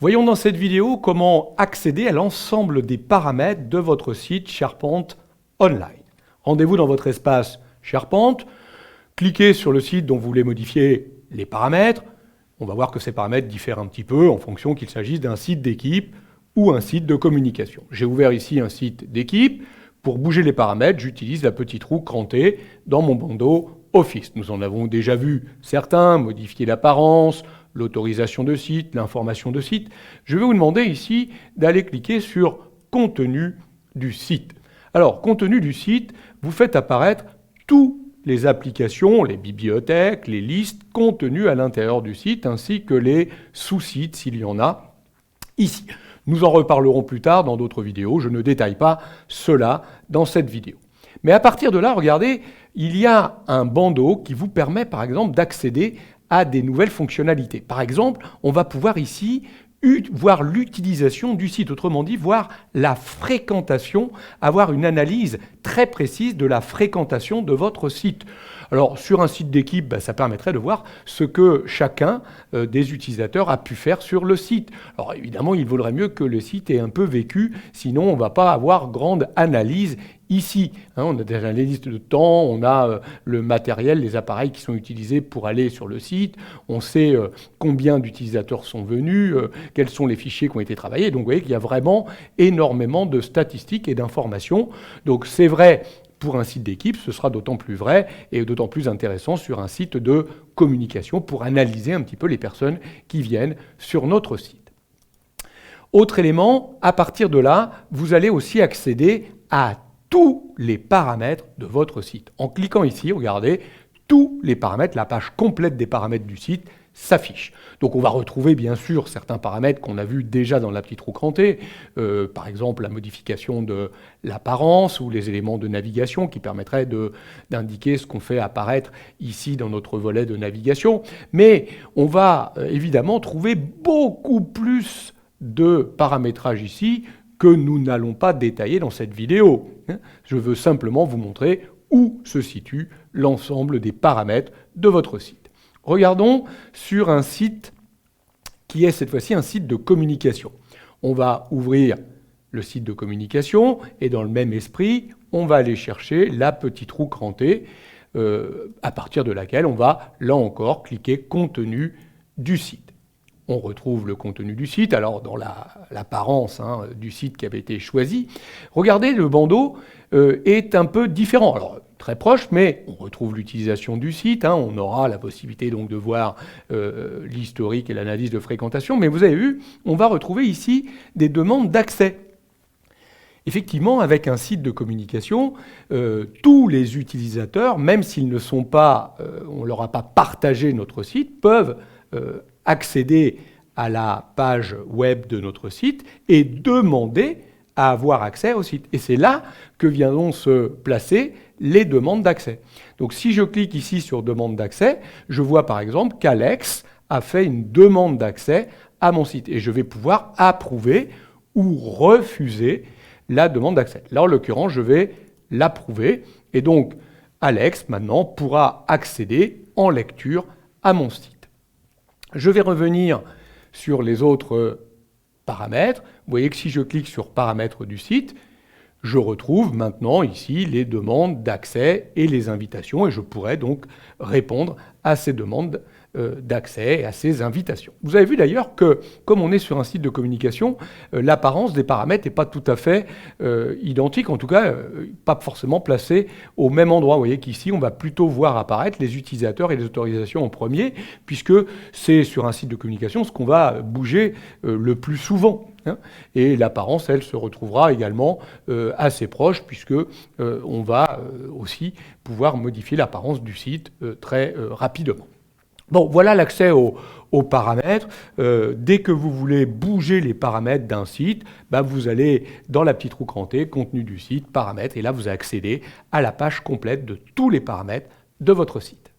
Voyons dans cette vidéo comment accéder à l'ensemble des paramètres de votre site SharePoint Online. Rendez-vous dans votre espace SharePoint, cliquez sur le site dont vous voulez modifier les paramètres. On va voir que ces paramètres diffèrent un petit peu en fonction qu'il s'agisse d'un site d'équipe ou un site de communication. J'ai ouvert ici un site d'équipe. Pour bouger les paramètres, j'utilise la petite roue crantée dans mon bandeau Office. Nous en avons déjà vu certains, modifier l'apparence, l'autorisation de site, l'information de site. Je vais vous demander ici d'aller cliquer sur Contenu du site. Alors, Contenu du site, vous faites apparaître toutes les applications, les bibliothèques, les listes contenues à l'intérieur du site, ainsi que les sous-sites, s'il y en a, ici. Nous en reparlerons plus tard dans d'autres vidéos. Je ne détaille pas cela dans cette vidéo. Mais à partir de là, regardez, il y a un bandeau qui vous permet, par exemple, d'accéder à des nouvelles fonctionnalités. Par exemple, on va pouvoir ici voir l'utilisation du site, autrement dit, voir la fréquentation, avoir une analyse très précise de la fréquentation de votre site. Alors, sur un site d'équipe, ça permettrait de voir ce que chacun des utilisateurs a pu faire sur le site. Alors, évidemment, il vaudrait mieux que le site ait un peu vécu, sinon on ne va pas avoir grande analyse ici. On a déjà les listes de temps, on a le matériel, les appareils qui sont utilisés pour aller sur le site, on sait combien d'utilisateurs sont venus, quels sont les fichiers qui ont été travaillés. Donc, vous voyez qu'il y a vraiment énormément de statistiques et d'informations. Donc, c'est vrai. Pour un site d'équipe, ce sera d'autant plus vrai et d'autant plus intéressant sur un site de communication pour analyser un petit peu les personnes qui viennent sur notre site. Autre élément, à partir de là, vous allez aussi accéder à tous les paramètres de votre site. En cliquant ici, regardez, tous les paramètres, la page complète des paramètres du site s'affiche. Donc on va retrouver bien sûr certains paramètres qu'on a vus déjà dans la petite roue crantée, par exemple la modification de l'apparence ou les éléments de navigation qui permettraient d'indiquer ce qu'on fait apparaître ici dans notre volet de navigation. Mais on va évidemment trouver beaucoup plus de paramétrage ici que nous n'allons pas détailler dans cette vidéo. Je veux simplement vous montrer où se situe l'ensemble des paramètres de votre site. Regardons sur un site qui est cette fois-ci un site de communication. On va ouvrir le site de communication et dans le même esprit, on va aller chercher la petite roue crantée à partir de laquelle on va, là encore, cliquer « Contenu du site ». On retrouve le contenu du site, alors dans l'apparence du site qui avait été choisi. Regardez, le bandeau est un peu différent. Alors, très proche, mais on retrouve l'utilisation du site. On aura la possibilité donc de voir l'historique et l'analyse de fréquentation. Mais vous avez vu, on va retrouver ici des demandes d'accès. Effectivement, avec un site de communication, tous les utilisateurs, même s'ils ne sont pas, on ne leur a pas partagé notre site, peuvent accéder à la page web de notre site et demander à avoir accès au site. Et c'est là que viendront se placer les demandes d'accès. Donc si je clique ici sur demande d'accès, je vois par exemple qu'Alex a fait une demande d'accès à mon site et je vais pouvoir approuver ou refuser la demande d'accès. Là en l'occurrence, je vais l'approuver et donc Alex maintenant pourra accéder en lecture à mon site. Je vais revenir sur les autres paramètres. Vous voyez que si je clique sur paramètres du site, je retrouve maintenant ici les demandes d'accès et les invitations et je pourrais donc répondre à ces demandes d'accès et à ces invitations. Vous avez vu d'ailleurs que, comme on est sur un site de communication, l'apparence des paramètres n'est pas tout à fait identique, en tout cas pas forcément placée au même endroit. Vous voyez qu'ici, on va plutôt voir apparaître les utilisateurs et les autorisations en premier, puisque c'est sur un site de communication ce qu'on va bouger le plus souvent. Et l'apparence, elle, se retrouvera également assez proche, puisque on va aussi pouvoir modifier l'apparence du site très rapidement. Bon, voilà l'accès aux paramètres. Dès que vous voulez bouger les paramètres d'un site, vous allez dans la petite roue crantée, contenu du site, paramètres, et là vous accédez à la page complète de tous les paramètres de votre site.